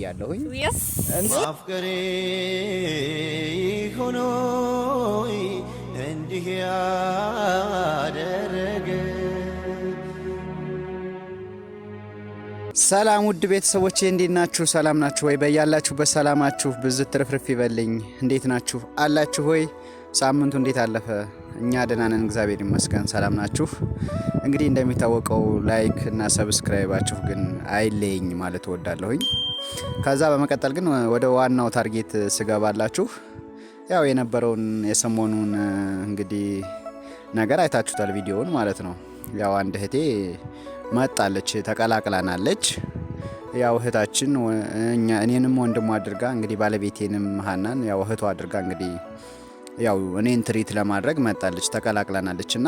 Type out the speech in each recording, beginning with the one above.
ያለሁኝ ማፍቀሬ ሆኖይ እንዲህ ያደረገ። ሰላም ውድ ቤተሰቦቼ እንዴት ናችሁ? ሰላም ናችሁ ወይ? በያላችሁበት ሰላማችሁ ብዝት ትርፍርፍ ይበልኝ። እንዴት ናችሁ? አላችሁ ወይ? ሳምንቱ እንዴት አለፈ? እኛ ደህና ነን፣ እግዚአብሔር ይመስገን። ሰላም ናችሁ? እንግዲህ እንደሚታወቀው ላይክ እና ሰብስክራይባችሁ ግን አይለኝ ማለት እወዳለሁኝ። ከዛ በመቀጠል ግን ወደ ዋናው ታርጌት ስገባላችሁ ያው የነበረውን የሰሞኑን እንግዲህ ነገር አይታችሁታል፣ ቪዲዮውን ማለት ነው። ያው አንድ እህቴ መጣለች፣ ተቀላቅላናለች። ያው እህታችን እኔንም ወንድሟ አድርጋ እንግዲህ ባለቤቴንም ሀናን ያው እህቷ አድርጋ እንግዲህ ያው እኔን ትሪት ለማድረግ መጣለች፣ ተቀላቅላናለች። እና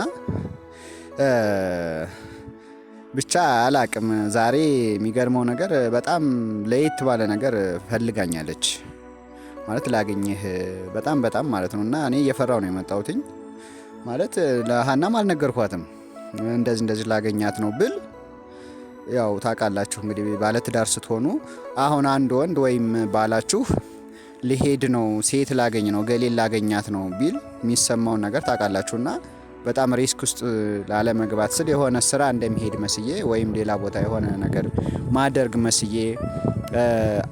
ብቻ አላቅም። ዛሬ የሚገርመው ነገር በጣም ለየት ባለ ነገር ፈልጋኛለች ማለት ላገኘህ በጣም ማለት ነው። እና እኔ እየፈራው ነው የመጣሁትኝ ማለት ለሀናም አልነገርኳትም እንደዚህ ላገኛት ነው ብል ያው ታውቃላችሁ እንግዲህ ባለትዳር ስትሆኑ አሁን አንድ ወንድ ወይም ባላችሁ ሊሄድ ነው ሴት ላገኝ ነው ገሌን ላገኛት ነው ቢል የሚሰማውን ነገር ታውቃላችሁና በጣም ሪስክ ውስጥ ላለመግባት ስል የሆነ ስራ እንደሚሄድ መስዬ ወይም ሌላ ቦታ የሆነ ነገር ማደርግ መስዬ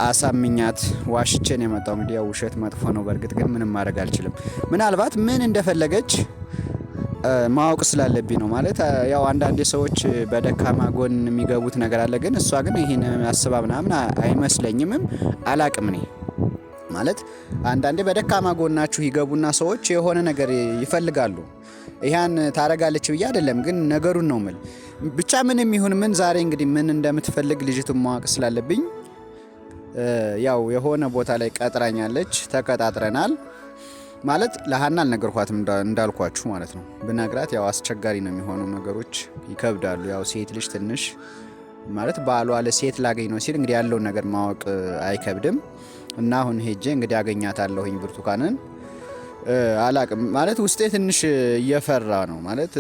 አሳምኛት ዋሽቼን የመጣው። እንግዲህ ያው ውሸት መጥፎ ነው፣ በእርግጥ ግን ምንም ማድረግ አልችልም። ምናልባት ምን እንደፈለገች ማወቅ ስላለብኝ ነው ማለት ያው አንዳንድ ሰዎች በደካማ ጎን የሚገቡት ነገር አለ፣ ግን እሷ ግን ይሄን አስባ ምናምን አይመስለኝምም አላቅም። እኔ ማለት አንዳንዴ በደካማ ጎናችሁ ይገቡና ሰዎች የሆነ ነገር ይፈልጋሉ። ይሄን ታረጋለች ብዬ አይደለም፣ ግን ነገሩን ነው ምል ብቻ ምንም ይሁን ምን ዛሬ እንግዲህ ምን እንደምትፈልግ ልጅቱን ማወቅ ስላለብኝ ያው የሆነ ቦታ ላይ ቀጥራኛለች፣ ተቀጣጥረናል። ማለት ለሀና አልነገርኳትም እንዳልኳችሁ ማለት ነው። ብነግራት ያው አስቸጋሪ ነው የሚሆኑ ነገሮች ይከብዳሉ። ያው ሴት ልጅ ትንሽ ማለት ባሏ ለሴት ላገኝ ነው ሲል እንግዲህ ያለውን ነገር ማወቅ አይከብድም። እና አሁን ሄጄ እንግዲህ አገኛታለሁኝ ብርቱካንን። አላቅም ማለት ውስጤ ትንሽ እየፈራ ነው ማለት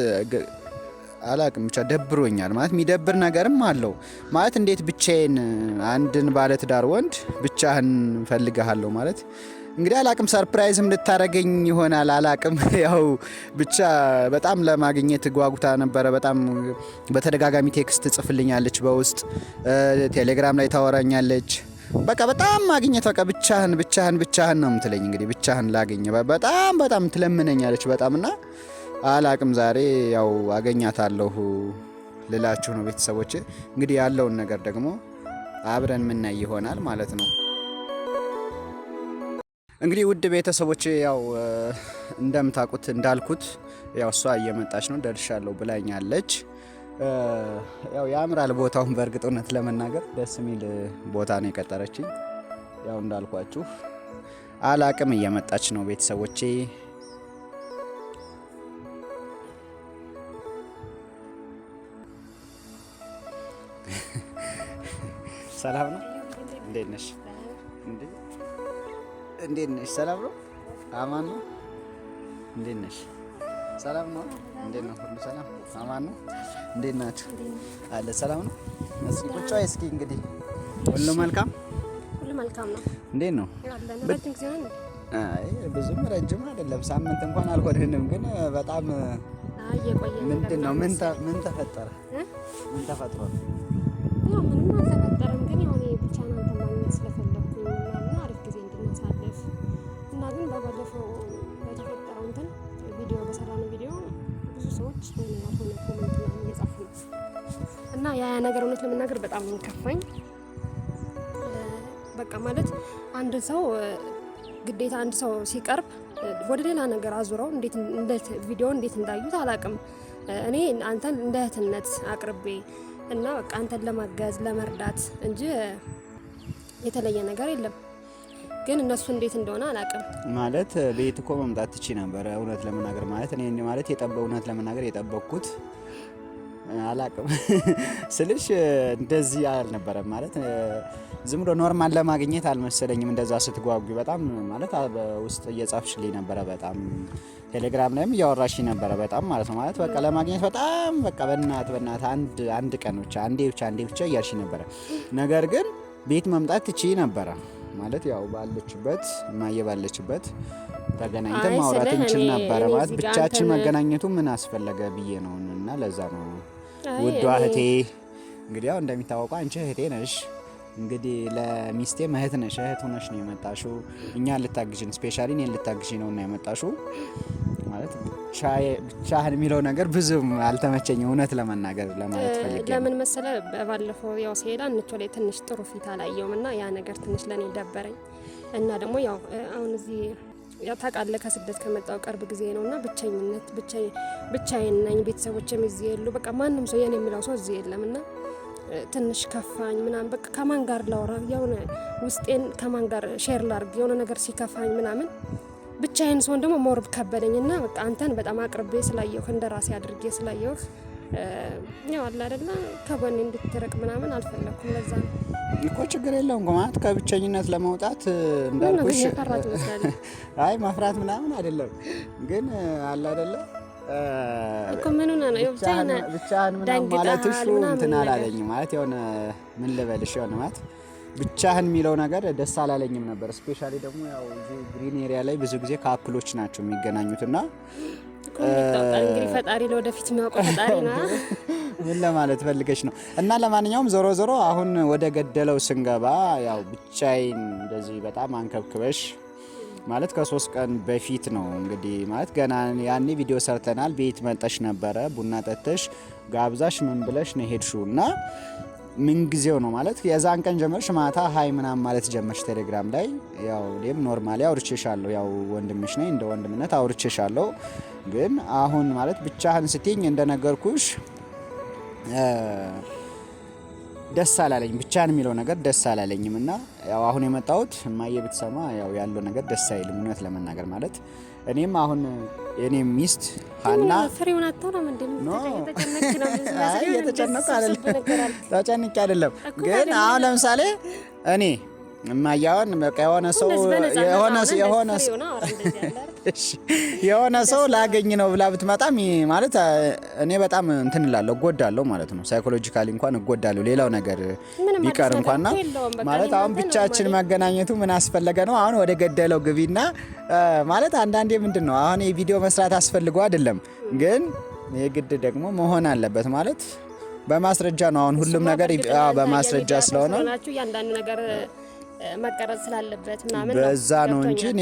አላቅም፣ ብቻ ደብሮኛል ማለት የሚደብር ነገርም አለው ማለት እንዴት ብቻዬን አንድን ባለትዳር ወንድ ብቻህን ፈልጋለሁ ማለት እንግዲህ አላቅም፣ ሰርፕራይዝም ልታረገኝ ይሆናል አላቅም። ያው ብቻ በጣም ለማግኘት ጓጉታ ነበረ። በጣም በተደጋጋሚ ቴክስት ጽፍልኛለች፣ በውስጥ ቴሌግራም ላይ ታወራኛለች። በቃ በጣም ማግኘት በቃ ብቻህን ነው የምትለኝ። እንግዲህ ብቻህን ላገኘ በጣም ትለምነኛለች በጣምና አላቅም። ዛሬ ያው አገኛታለሁ ልላችሁ ነው ቤተሰቦች። እንግዲህ ያለውን ነገር ደግሞ አብረን ምናይ ይሆናል ማለት ነው። እንግዲህ ውድ ቤተሰቦች ያው እንደምታውቁት እንዳልኩት ያው እሷ እየመጣች ነው፣ ደርሻለሁ ብላኛለች። ያው ያምራል ቦታውን፣ በእርግጥ እውነት ለመናገር ደስ የሚል ቦታ ነው የቀጠረችኝ። ያው እንዳልኳችሁ አላቅም፣ እየመጣች ነው ቤተሰቦቼ። ሰላም ነው? እንዴት ነሽ? እንዴት ነሽ? ሰላም ነው? አማን ነው? እንዴት ነሽ? ሰላም ነው? እንዴት ነው? ሁሉ ሰላም አማን ነው? እንዴት ናችሁ? አለ ሰላም ነው? እስኪ ቁጭ በይ እስኪ። እንግዲህ ሁሉ መልካም ነው። እንዴት ነው? አይ ብዙም ረጅም አይደለም፣ ሳምንት እንኳን አልሆነንም፣ ግን በጣም ምንድን ነው ምን ተፈጠረ? ምን ተፈጥሮ ነው? ያው ምንም አልተፈጠረም፣ ግን ያው እኔ ብቻ ነው አንተ ማግኘት ስለፈለኩኝ እና አሪፍ ጊዜ እንድናሳልፍ እና ግን በባለፈው በተፈጠረው እንትን ቪዲዮ በሰራነው ቪዲዮ ብዙ ሰዎች ያልሆነ ኮሜንት ምናምን እየጻፉ ነው እና ያ ነገር እውነት ለመናገር በጣም ነው ከፋኝ። በቃ ማለት አንድ ሰው ግዴታ አንድ ሰው ሲቀርብ ወደ ሌላ ነገር አዙረው እንዴት ቪዲዮ እንዴት እንዳዩት አላቅም። እኔ አንተን እንደ እህትነት አቅርቤ እና በቃ አንተን ለማገዝ ለመርዳት እንጂ የተለየ ነገር የለም። ግን እነሱ እንዴት እንደሆነ አላቅም። ማለት ቤት እኮ መምጣት ትቺ ነበር እውነት ለመናገር ማለት እኔ ማለት እውነት ለመናገር የጠበቅኩት አላቅም ስልሽ እንደዚህ አልነበረም ማለት ዝም ብሎ ኖርማል ለማግኘት አልመሰለኝም። እንደዛ ስትጓጉ በጣም ማለት በውስጥ እየጻፍሽልኝ ነበረ፣ በጣም ቴሌግራም ላይም እያወራሽ ነበረ በጣም ማለት ነው። ማለት በቃ ለማግኘት በጣም በቃ በእናት አንድ ቀን ብቻ አንዴ ብቻ እያልሽ ነበረ። ነገር ግን ቤት መምጣት ትችይ ነበረ ማለት ያው ባለችበት እማዬ ባለችበት ተገናኝተን ማውራት እንችል ነበረ። ማለት ብቻችን መገናኘቱ ምን አስፈለገ ብዬ ነው። እና ለዛ ነው ውዷ እህቴ እንግዲህ ያው እንደሚታወቀው አንቺ እህቴ ነሽ። እንግዲህ ለሚስቴ እህት ነሽ። እህት ሆነሽ ነው የመጣሽው እኛን ልታግዥን፣ ስፔሻሊ እኔን ልታግዥኝ ነውና የመጣሽው። ማለት ብቻህን የሚለው ነገር ብዙም አልተመቸኝም እውነት ለመናገር ለማለት ፈልጌ። ለምን መሰለ ባለፈው ያው ሲሄዳ እንቾ ላይ ትንሽ ጥሩ ፊት አላየውም እና ያ ነገር ትንሽ ለኔ ደበረኝ። እና ደግሞ ያው አሁን እዚህ ያው ታውቃለህ ከስደት ከመጣው ቅርብ ጊዜ ነውና ብቸኝነት ብቻዬን ነኝ። ቤተሰቦቼም እዚህ የሉ። በቃ ማንም ሰው የኔ የሚለው ሰው እዚህ የለምና ትንሽ ከፋኝ ምናምን። በቃ ከማን ጋር ላውራ የሆነ ውስጤን ከማን ጋር ሼር ላርግ የሆነ ነገር ሲከፋኝ ምናምን ብቻዬን ሰውን ደግሞ ሞርብ ከበደኝና በቃ አንተን በጣም አቅርቤ ስላየሁ እንደራሴ አድርጌ ስላየሁ ያው አለ አይደለ ከጎኔ እንድትርቅ ምናምን አልፈለኩም። ለዛ ነው እኮ ችግር የለውም ማለት ከብቸኝነት ለመውጣት እንዳልኩሽ አይ ማፍራት ምናምን አይደለም ግን አለ አይደለ እኮ ምን ሆነ ነው ብቻህን ምናምን ማለትሽ እንትን አላለኝም። ማለት የሆነ ምን ልበልሽ የሆነ ማለት ብቻህን የሚለው ነገር ደስ አላለኝም ነበር። ስፔሻሊ ደግሞ ያው እዚህ ግሪን ኤሪያ ላይ ብዙ ጊዜ ካፕሎች ናቸው የሚገናኙትና እንግዲህ ፈጣሪ ለወደፊት የሚያውቀው ፈጣሪ ነው። ምን ለማለት ፈልገሽ ነው? እና ለማንኛውም ዞሮ አሁን ወደ ገደለው ስንገባ ያው ብቻዬን እንደዚህ በጣም አንከብክበሽ ማለት ከ3 ቀን በፊት ነው እንግዲህ ማለት ገና ያኔ ቪዲዮ ሰርተናል። ቤት መጣሽ ነበረ ቡና ጠጥተሽ ጋብዛሽ ምን ብለሽ ነው ሄድሽው እና ምን ጊዜው ነው ማለት የዛን ቀን ጀመርሽ ማታ ሃይ ምናምን ማለት ጀመርሽ ቴሌግራም ላይ። ያው እኔም ኖርማሊ አውርቼሻለሁ ያው ወንድምሽ ነኝ እንደ ወንድምነት አውርቼሻለሁ። ግን አሁን ማለት ብቻህን ስትይኝ እንደነገርኩሽ ደስ አላለኝ። ብቻህን የሚለው ነገር ደስ አላለኝም እና ያው አሁን የመጣሁት እማዬ ብትሰማ ያው ያለው ነገር ደስ አይልም እውነት ለመናገር ማለት እኔም አሁን የኔ ሚስት ሀና ፍሬውን አታውራም እንዴ? ተጨነቅ አይደለም ግን አሁን ለምሳሌ እኔ እማያውን በቃ የሆነ ሰው ላገኝ ነው ብላ ብትመጣም ማለት እኔ በጣም እንትን እላለሁ እጎዳለሁ ማለት ነው። ሳይኮሎጂካሊ እንኳን እጎዳለሁ ሌላው ነገር ቢቀር እንኳንና ማለት አሁን ብቻችን መገናኘቱ ምን አስፈለገ ነው። አሁን ወደ ገደለው ግቢና ማለት አንዳንዴ ምንድነው አሁን የቪዲዮ መስራት አስፈልጎ አይደለም ግን የግድ ደግሞ መሆን አለበት ማለት በማስረጃ ነው። አሁን ሁሉም ነገር በማስረጃ ስለሆነ ያንዳንዱ ነገር መቀረጽ ስላለበት ምናምን በዛ ነው እንጂ እኔ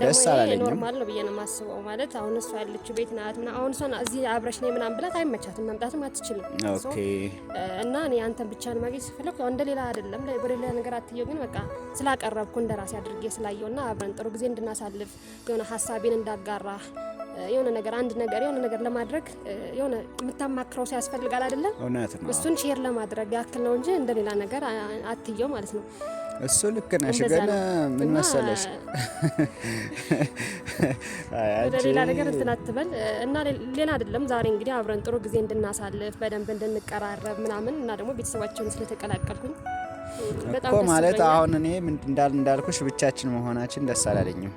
ደስ አላለኝም። ኖርማል ነው ብዬ ነው የማስበው። ማለት አሁን እሷ ያለችው ቤት ናት እና አሁን እሷ እዚህ አብረሽ ነኝ ምናምን ብላት አይመቻትም፣ መምጣትም አትችልም። ኦኬ እና እኔ አንተን ብቻን ማግኘት ስፈልግ እንደ ሌላ አይደለም በሌላ ነገር አትየው፣ ግን በቃ ስላቀረብኩ እንደራሴ አድርጌ ስላየውና አብረን ጥሩ ጊዜ እንድናሳልፍ የሆነ ሀሳቤን እንዳጋራ የሆነ ነገር አንድ ነገር የሆነ ነገር ለማድረግ የሆነ የምታማክረው ሰው ያስፈልጋል አይደለም? እውነት ነው። እሱን ሼር ለማድረግ ያክል ነው እንጂ እንደ ሌላ ነገር አትየው ማለት ነው። እሱ ልክ ነሽ። ግን ምን መሰለሽ ወደ ሌላ ነገር እንትን አትበል እና ሌላ አይደለም። ዛሬ እንግዲህ አብረን ጥሩ ጊዜ እንድናሳልፍ በደንብ እንድንቀራረብ ምናምን እና ደግሞ ቤተሰባቸውን ስለተቀላቀልኩኝ በጣም ደስ ማለት አሁን እኔ እንዳልኩሽ ብቻችን መሆናችን ደስ አላለኝም።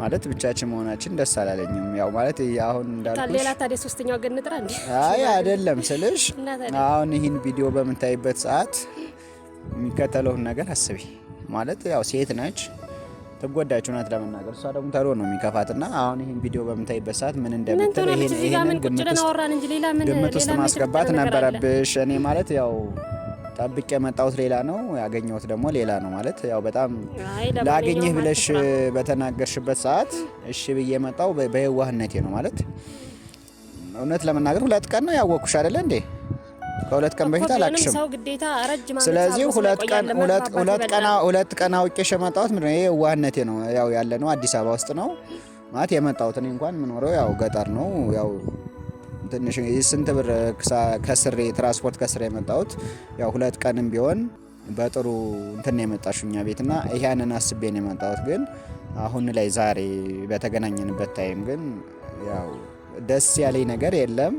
ማለት ብቻችን መሆናችን ደስ አላለኝም። ያው ማለት አሁን እንዳልኩሽ ሌላ ታዲያ ሶስተኛው ግን እንጥራ እንዴ? አይ አይደለም ስልሽ አሁን ይሄን ቪዲዮ በምታይበት ሰዓት የሚከተለውን ነገር አስቢ። ማለት ያው ሴት ነች ተጎዳች እውነት ለመናገር እሷ ደግሞ ተሮ ነው የሚከፋትና አሁን ይሄን ቪዲዮ በምታይበት ሰዓት ምን እንደምትል ይሄን ግምት ውስጥ ማስገባት ነበረብሽ። እኔ ማለት ያው ጠብቄ የመጣሁት ሌላ ነው ያገኘሁት ደግሞ ሌላ ነው። ማለት ያው በጣም ላገኘህ ብለሽ በተናገርሽበት ሰዓት እሺ ብዬ መጣሁ በየዋህነቴ ነው። ማለት እውነት ለመናገር 2 ቀን ነው ያወቅኩሽ አይደለ እንዴ? ከ2 ቀን በፊት አላቅሽም። ስለዚህ 2 ቀን አውቄሽ የመጣሁት ምንድነው ይሄ የዋህነቴ ነው። ያው ያለ ነው አዲስ አበባ ውስጥ ነው ማለት የመጣሁት። እኔ እንኳን የምኖረው ያው ገጠር ነው። ያው ትንሽ ስንት ብር ከስሬ ትራንስፖርት ከስሬ የመጣሁት ያው 2 ቀንም ቢሆን በጥሩ እንትን ነው የመጣሽው እኛ ቤትና ይሄንን አስቤ ነው የመጣሁት። ግን አሁን ላይ ዛሬ በተገናኘንበት ታይም ግን ያው ደስ ያለኝ ነገር የለም።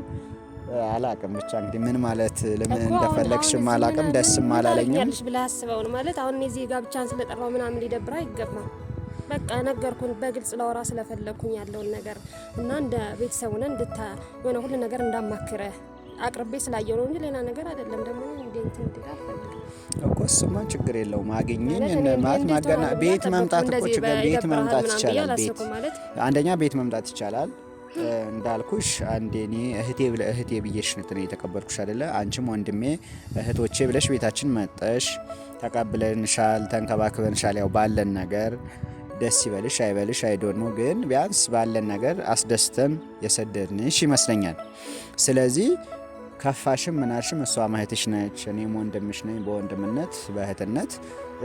አላቅም ብቻ እንግዲህ ምን ማለት ለምን እንደፈለግሽም አላቅም፣ ደስም አላለኝም። ያልሽ ብለህ አስበው ነው ማለት አሁን እዚህ ጋር ብቻን ስለጠራው ምናምን ሊደብራ አይገባም። በቃ ነገርኩን በግልጽ ለወራ ስለፈለኩኝ ያለውን ነገር እና እንደ ቤተሰቡን የሆነ ሁሉ ነገር እንዳማክረ አቅርቤ ስላየው ነው እንጂ ሌላ ነገር አይደለም። ደግሞ እንዴት እኮ እሱማ ችግር የለውም አገኘኝ ማለት ማገና ቤት መምጣት እኮ ችግር ቤት መምጣት ይቻላል። ቤት አንደኛ ቤት መምጣት ይቻላል እንዳልኩሽ አንዴ እኔ እህቴ ብዬሽ ነው የተቀበልኩሽ አይደለ? አንቺም ወንድሜ እህቶቼ ብለሽ ቤታችን መጠሽ ተቀብለንሻል፣ ተንከባክበንሻል። ያው ባለን ነገር ደስ ይበልሽ አይበልሽ አይዶን ነው፣ ግን ቢያንስ ባለን ነገር አስደስተን የሰደድንሽ ይመስለኛል። ስለዚህ ከፋሽም ምናልሽም እሷ እህትሽ ነች፣ እኔም ወንድምሽ ነኝ። በወንድምነት በእህትነት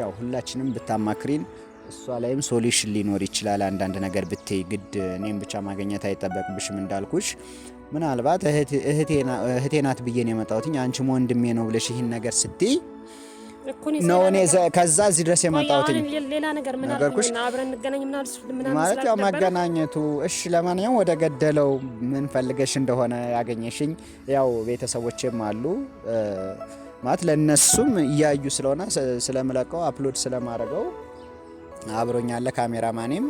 ያው ሁላችንም ብታማክሪን እሷ ላይም ሶሉሽን ሊኖር ይችላል። አንዳንድ ነገር ብትይ ግድ እኔም ብቻ ማግኘት አይጠበቅብሽም። እንዳልኩሽ ምናልባት እህቴ ናት ብዬ ነው የመጣሁት። አንቺም ወንድሜ ነው ብለሽ ይህን ነገር ስትይ ነው እኔ ከዛ እዚህ ድረስ የመጣሁት። ሌላ ነገር ምን አልኩሽ? አብረን እንገናኝ ምናምን ማለት ያው መገናኘቱ እሺ። ለማንኛውም ወደ ገደለው ምን ፈልገሽ እንደሆነ ያገኘሽኝ ያው ቤተሰቦቼም አሉ ማለት ለነሱም እያዩ ስለሆነ ስለምለቀው አፕሎድ ስለማረገው አብሮኛለ ካሜራማኔም።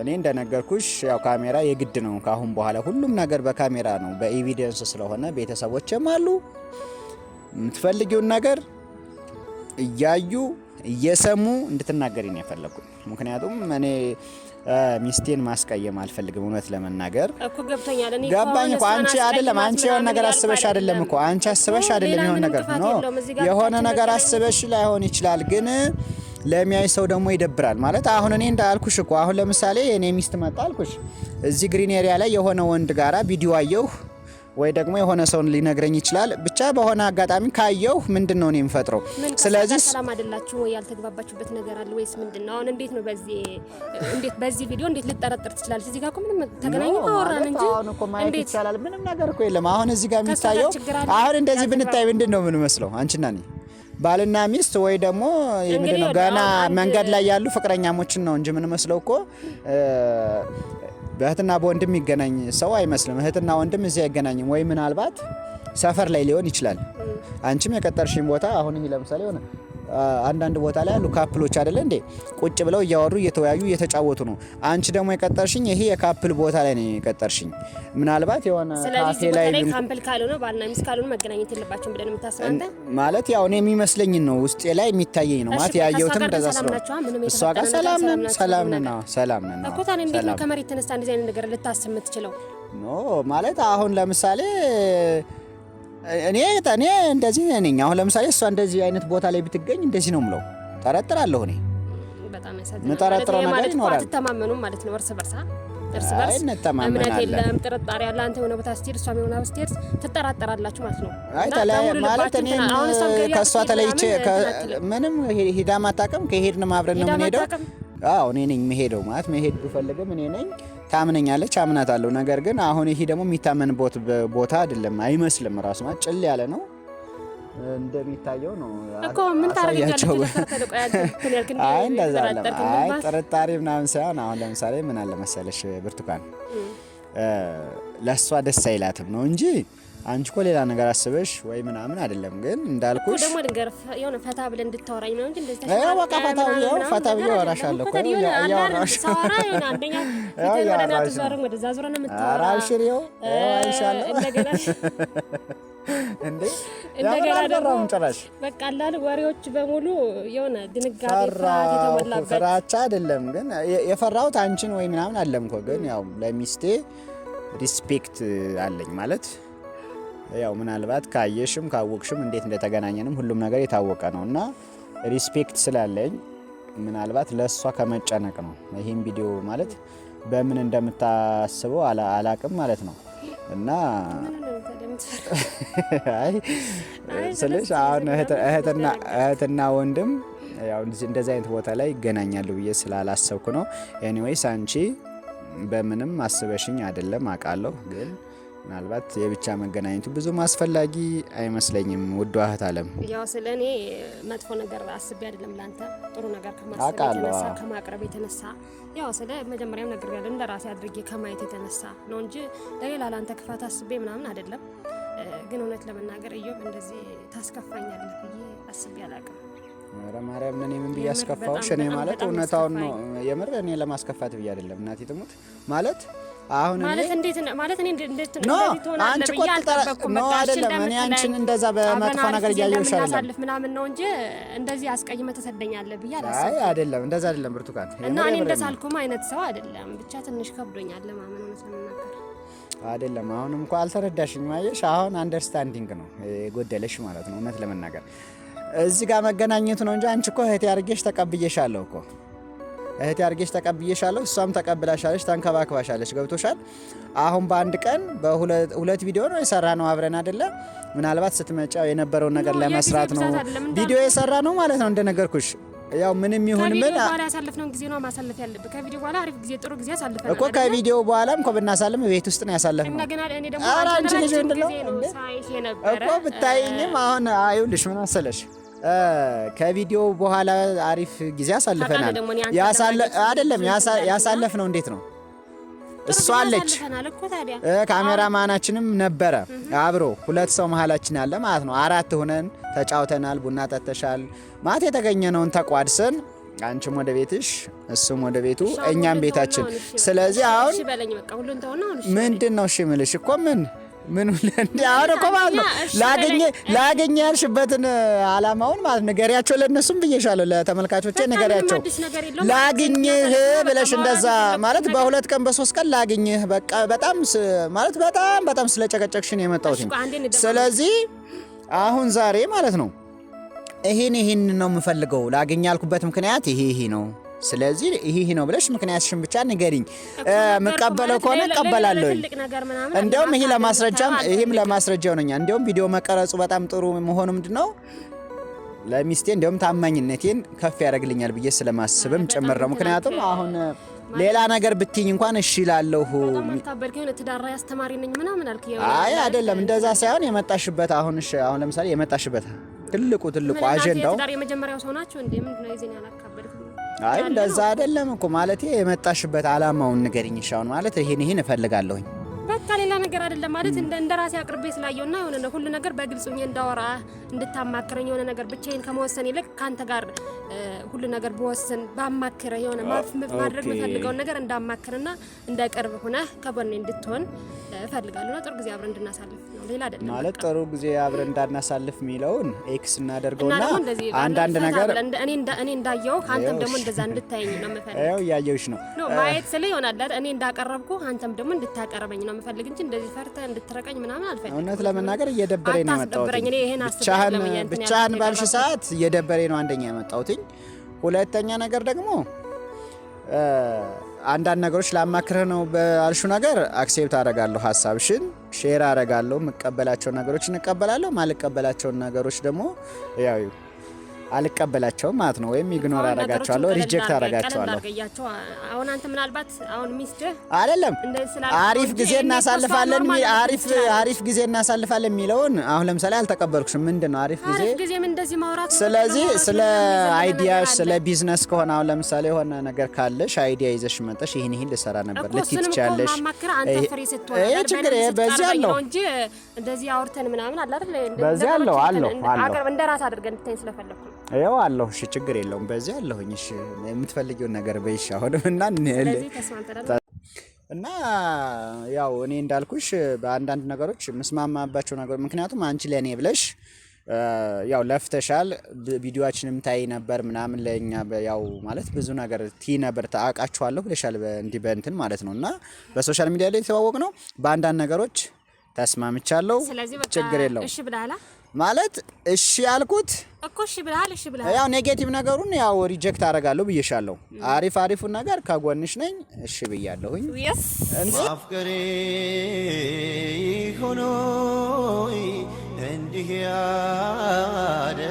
እኔ እንደነገርኩሽ ያው ካሜራ የግድ ነው ካሁን በኋላ ሁሉም ነገር በካሜራ ነው፣ በኤቪደንስ ስለሆነ ቤተሰቦቼም አሉ። የምትፈልጊውን ነገር እያዩ እየሰሙ እንድትናገሪ ነው የፈለኩት። ምክንያቱም እኔ ሚስቴን ማስቀየም አልፈልግም። እውነት ለመናገር እኮ ገብቶኛል። እኔ ገባኝ እኮ አንቺ አይደለም አንቺ የሆነ ነገር አስበሽ አይደለም እኮ አንቺ አስበሽ አይደለም የሆነ ነገር ነው የሆነ ነገር አስበሽ ላይሆን ይችላል፣ ግን ለሚያይ ሰው ደግሞ ይደብራል። ማለት አሁን እኔ እንዳልኩሽ እኮ አሁን ለምሳሌ እኔ ሚስት መጣ አልኩሽ፣ እዚህ ግሪን ኤሪያ ላይ የሆነ ወንድ ጋራ ቪዲዮ አየሁ ወይ ደግሞ የሆነ ሰውን ሊነግረኝ ይችላል። ብቻ በሆነ አጋጣሚ ካየሁ ምንድነው እኔ የምፈጥረው? ስለዚህ ሰላም አይደላችሁ ወይ ያልተግባባችሁበት ነገር አለ ወይስ ምንድነው? አሁን እንዴት ነው በዚህ ቪዲዮ እንዴት ልጠረጥር ትችላለች? እዚህ ጋር እኮ ምንም ተገናኝተን አወራን እንጂ አሁን እኮ ማየት ይቻላል። ምንም ነገር እኮ የለም። አሁን እዚህ ጋር የሚታየው አሁን እንደዚህ ብንታይ ምንድነው ምን መስለው አንቺና እኔ ባልና ሚስት ወይ ደግሞ ምንድነው ገና መንገድ ላይ ያሉ ፍቅረኛሞችን ነው እንጂ ምን መስለው እኮ በእህትና በወንድም ይገናኝ ሰው አይመስልም። እህትና ወንድም እዚህ አይገናኝም። ወይ ምናልባት ሰፈር ላይ ሊሆን ይችላል። አንቺም የቀጠርሽኝ ቦታ አሁን ይሄ ለምሳሌ ሆነ አንዳንድ ቦታ ላይ ያሉ ካፕሎች አይደለ እንዴ ቁጭ ብለው እያወሩ እየተወያዩ እየተጫወቱ ነው። አንቺ ደግሞ የቀጠርሽኝ ይሄ የካፕል ቦታ ላይ ነው የቀጠርሽኝ። ምናልባት የሆነ ካፌ ላይ ካምፕል ካልሆነ ባልና ሚስት ካልሆነ መገናኘት የለባቸውም ብለን የምታስበው አንተ ማለት ያው እኔ የሚመስለኝ ነው ውስጤ ላይ የሚታየኝ ነው ማለት ያየሁትም እንደዛ ስለሆነ እሷ ጋር ሰላም ነን እኮ ታዲያ እንዴት ነው ከመሬት ተነስታ እንደዚህ አይነት ነገር ልታስብ የምትችለው? ኖ ማለት አሁን ለምሳሌ እኔ እንደዚህ ነኝ። አሁን ለምሳሌ እሷ እንደዚህ አይነት ቦታ ላይ ብትገኝ እንደዚህ ነው ምለው ጠረጥራለሁ። እኔ በጣም ያሳዝናል ማለት ነው። አትተማመኑም ማለት ነው እርስ በርስ እምነት የለም፣ ጥርጣሬ ያለ አንተ የሆነ ቦታ ስትሄድ እሷም የሆነ ቦታ ስትሄድ ትጠራጠራላችሁ ማለት ነው። ማለት እኔ ከእሷ ተለይቼ ምንም ሂዳም አታውቅም። ከሄድንም አብረን ነው የምንሄደው። አዎ እኔ ነኝ የምሄደው ማለት መሄድ ብፈልግም እኔ ነኝ። ታምነኛለች፣ አምናታለሁ። ነገር ግን አሁን ይሄ ደግሞ የሚታመን ቦታ አይደለም አይመስልም። ራሱ ማለት ጭል ያለ ነው እንደሚታየው ነው እኮ ምን ታረጋግጫለሽ? አይ እንደዛ አይደለም። አይ ጥርጣሬ ምናምን ሳይሆን አሁን ለምሳሌ ምን አለ መሰለሽ ብርቱካን ለሷ ደስ አይላትም ነው እንጂ አንቺ እኮ ሌላ ነገር አስበሽ ወይ ምናምን አይደለም። ግን እንዳልኩሽ ደግሞ ነገር የሆነ ፈታ ብለን እንድታወራኝ ነው እንጂ እንደዚህ በቃ ፈታ ብዬ አወራሻለሁ እኮ ያወራሽ ሳወራ ይሄን አንደኛ ወደና ተዛረም ወደዛ ዙረና የምታወራ አራሽሪው ኢንሻአላህ እንደገና ደግሞ በቃ አላል ወሬዎች በሙሉ የሆነ ድንጋጤ ፍርሃት የተሞላበት ፍራቻ አይደለም። ግን የፈራሁት አንቺን ወይ ምናምን አይደለም እኮ ግን ያው ለሚስቴ ሪስፔክት አለኝ ማለት ያው ምናልባት ካየሽም ካወቅሽም እንዴት እንደተገናኘንም ሁሉም ነገር የታወቀ ነውና ሪስፔክት ስላለኝ ምናልባት ለሷ ከመጨነቅ ነው ይሄን ቪዲዮ ማለት በምን እንደምታስበው አላቅም ማለት ነው። እና አይ ስለሽ አሁን እህትና ወንድም ያው እንደዚህ አይነት ቦታ ላይ ይገናኛሉ ብዬ ስላላሰብኩ ነው። ኤኒዌይስ አንቺ በምንም አስበሽኝ አይደለም አውቃለሁ፣ ግን ምናልባት የብቻ መገናኘቱ ብዙም አስፈላጊ አይመስለኝም። ውድ እህት አለም ያው ስለኔ መጥፎ ነገር አስቤ አይደለም ላንተ ጥሩ ነገር ከማስፈለግ ከማቅረብ የተነሳ ያው ስለ መጀመሪያም ነገር ያለ እንደ ራሴ አድርጌ ከማየት የተነሳ ነው እንጂ ለሌላ ላንተ ክፋት አስቤ ምናምን አይደለም። ግን እውነት ለመናገር እዮብ እንደዚህ ታስከፋኛለህ ብዬ አስቤ አላውቅም። ኧረ ማርያም ነኝ ምን ብዬ አስከፋውሽ? እኔ ማለት እውነታውን ነው የምር እኔ ለማስከፋት ብዬ አይደለም። እናቴ ትሙት ማለት አሁን ማለት እኔ እንዴት ነው አንቺ ነው አይደለም እኔ አንቺን እንደዛ በመጥፎ ነገር እያየሁሽ አይደለም ምናምን ነው እንጂ እንደዚህ አስቀይመህ ተሰደኛለህ ብዬ አላስብም። አይ አይደለም እንደዛ አይደለም ብርቱካን እና እኔ እንደሳልኩም አይነት ሰው አይደለም። ብቻ ትንሽ ከብዶኛል ለማመን ነው ስለምናገር አይደለም። አሁንም እንኳን አልተረዳሽኝም። አየሽ አሁን አንደርስታንዲንግ ነው የጎደለሽ ማለት ነው። እውነት ለመናገር እዚህ ጋር መገናኘቱ ነው እንጂ አንቺ እኮ እህቴ አድርጌሽ ተቀብዬሻለሁ እኮ እህቴ አድርጌሽ ተቀብዬሻለሁ። እሷም ተቀብላሻለች፣ ተንከባክባሻለች። ገብቶሻል። አሁን በአንድ ቀን በሁለት ቪዲዮ ነው የሰራ ነው አብረን አይደለ? ምናልባት ስትመጫው የነበረውን ነገር ለመስራት ነው ቪዲዮ የሰራ ነው ማለት ነው እንደነገርኩሽ። ያው ምንም ይሁን ምን ያሳለፍነው ጊዜ ነው ማሳለፍ ያለብህ። ከቪዲዮ በኋላ አሪፍ ጊዜ ጥሩ ጊዜ አሳልፈናል እኮ ከቪዲዮ በኋላም እኮ ብናሳልም ቤት ውስጥ ነው ያሳለፍነው። እንደገና እኔ ደግሞ አንቺ ልጅ ነው ሳይሽ ነበር እኮ ብታይኝም አሁን አይውልሽ ምን መሰለሽ ከቪዲዮ በኋላ አሪፍ ጊዜ አሳልፈናል። አይደለም ያሳለፍነው እንዴት ነው እሷ አለች ካሜራማናችንም ነበረ አብሮ ሁለት ሰው መሀላችን አለ ማለት ነው። አራት ሆነን ተጫውተናል፣ ቡና ጠጥተሻል ማለት የተገኘነውን ተቋድሰን አንቺም ወደ ቤትሽ እሱም ወደ ቤቱ እኛም ቤታችን። ስለዚህ አሁን ምንድነው እሺ የምልሽ እኮ ምን እንዴ አሁን እኮ ማለት ነው ላገኘ ያልሽበትን አላማውን ማለት ንገሪያቸው። ለነሱም ብዬሻለሁ ለተመልካቾቼ ንገሪያቸው። ላገኘህ ብለሽ እንደዛ ማለት በሁለት ቀን በሶስት ቀን ላገኘህ በቃ በጣም ማለት በጣም ስለጨቀጨቅሽን የመጣሁት። ስለዚህ አሁን ዛሬ ማለት ነው ይሄን ነው የምፈልገው ላገኘ ያልኩበት ምክንያት ይሄ ነው። ስለዚህ ይሄ ነው ብለሽ ምክንያትሽን ብቻ ንገሪኝ። መቀበለው ከሆነ እቀበላለሁ። እንደውም ይሄም ለማስረጃው ነኝ። እንደውም ቪዲዮ መቀረጹ በጣም ጥሩ መሆኑ ምንድነው ለሚስቴ እንደውም ታማኝነቴን ከፍ ያደርግልኛል ብዬ ስለማስብም ጭምር ነው። ምክንያቱም አሁን ሌላ ነገር ብትይኝ እንኳን እሺ እላለሁ። አይ አይደለም እንደዛ ሳይሆን የመጣሽበት አሁን ለምሳሌ የመጣሽበት ትልቁ አጀንዳው የመጀመሪያው ሰው ናቸው እንዴ? ምንድነው ይዘን ያላካበድኩ? አይ እንደዛ አይደለም እኮ ማለት የመጣሽበት አላማውን ንገሪኝ። ሻውን ማለት ይሄን እፈልጋለሁኝ በቃ ሌላ ነገር አይደለም ማለት እንደ ራሴ አቅርቤ ስላየውና የሆነ ሁሉ ነገር በግልጽ እንዳወራ እንድታማክረኝ የሆነ ነገር ብቻዬን ከመወሰን ይልቅ ካንተ ጋር ሁሉ ነገር በወሰን ባማክረ የሆነ ማድረግ የምፈልገው ነገር እንዳማክርና እንደቀርብ ሆነ ከጎኔ እንድትሆን እፈልጋለሁ። ጥሩ ጊዜ አብረን እንድናሳልፍ ነው ሌላ አይደለም። ማለት ጥሩ ጊዜ አብረን እንዳናሳልፍ ሚለውን ኤክስ እናደርገውና አንዳንድ ነገር እኔ እንዳየው አንተም ደግሞ እንደዛ እንድታየኝ ነው የምፈልገው። ያው ያየውሽ ነው ማየት ስለ ይሆናል እኔ እንዳቀረብኩ አንተም ደግሞ እንድታቀርበኝ ነው የምፈልግ እንጂ እንደዚህ ፈርተህ እንድትረቀኝ ምናምን አልፈልግም። እውነት ለመናገር እየደበረኝ ነው የመጣሁት። ብቻህን ባልሽ ሰዓት እየደበረኝ ነው አንደኛ የመጣሁት። ሁለተኛ ነገር ደግሞ አንዳንድ ነገሮች ላማክርህ ነው ባልሹ ነገር አክሴፕት አደርጋለሁ፣ ሀሳብሽን ሼር አደርጋለሁ። መቀበላቸው ነገሮች እንቀበላለሁ፣ ማልቀበላቸው ነገሮች ደግሞ ያው አልቀበላቸውም ማለት ነው። ወይም ኢግኖር አደርጋቸዋለሁ፣ ሪጀክት አደርጋቸዋለሁ። አሁን አንተ ምናልባት አሁን ሚስትህ አይደለም አሪፍ ጊዜ እናሳልፋለን የሚለውን አሁን ለምሳሌ አልተቀበልኩሽም። ምንድነው አሪፍ ጊዜ ምን እንደዚህ ማውራት? ስለዚህ ስለ አይዲያሽ ስለ ቢዝነስ ከሆነ አሁን ለምሳሌ የሆነ ነገር ካለሽ አይዲያ ይዘሽ መጣሽ ይሄን ልሰራ ነበር ልትይቻለሽ ችግር በዚህ አለው እንጂ እንደዚህ አውርተን ምናምን አለ አይደል? በዚህ አለው አቀርብ እንደራስ አድርገን እንድታይ ስለፈለኩ ያው አለሁ። እሺ ችግር የለውም በዚህ አለሁኝ። እሺ የምትፈልጊውን ነገር በይሽ አሁን እና ያው እኔ እንዳልኩሽ በአንዳንድ ነገሮች መስማማባቸው ነገሮች ምክንያቱም አንቺ ለኔ ብለሽ ያው ለፍተሻል። ቪዲዮአችንም ታይ ነበር ምናምን ለኛ ያው ማለት ብዙ ነገር ነበር ታውቃችኋለሁ ብለሻል እንዲህ በእንትን ማለት ነውና በሶሻል ሚዲያ ላይ ተዋወቅ ነው በአንዳንድ ነገሮች ተስማምቻለሁ። ችግር የለውም። እሺ ብለሃል ማለት እሺ ያልኩት እኮ እሺ ብለሃል። ያው ኔጌቲቭ ነገሩን ያው ሪጀክት አደርጋለሁ ብዬሻለሁ። አሪፉን ነገር ከጎንሽ ነኝ እሺ ብያለሁኝ። አፍቀሬ ሆኖ እንዲህ ያደ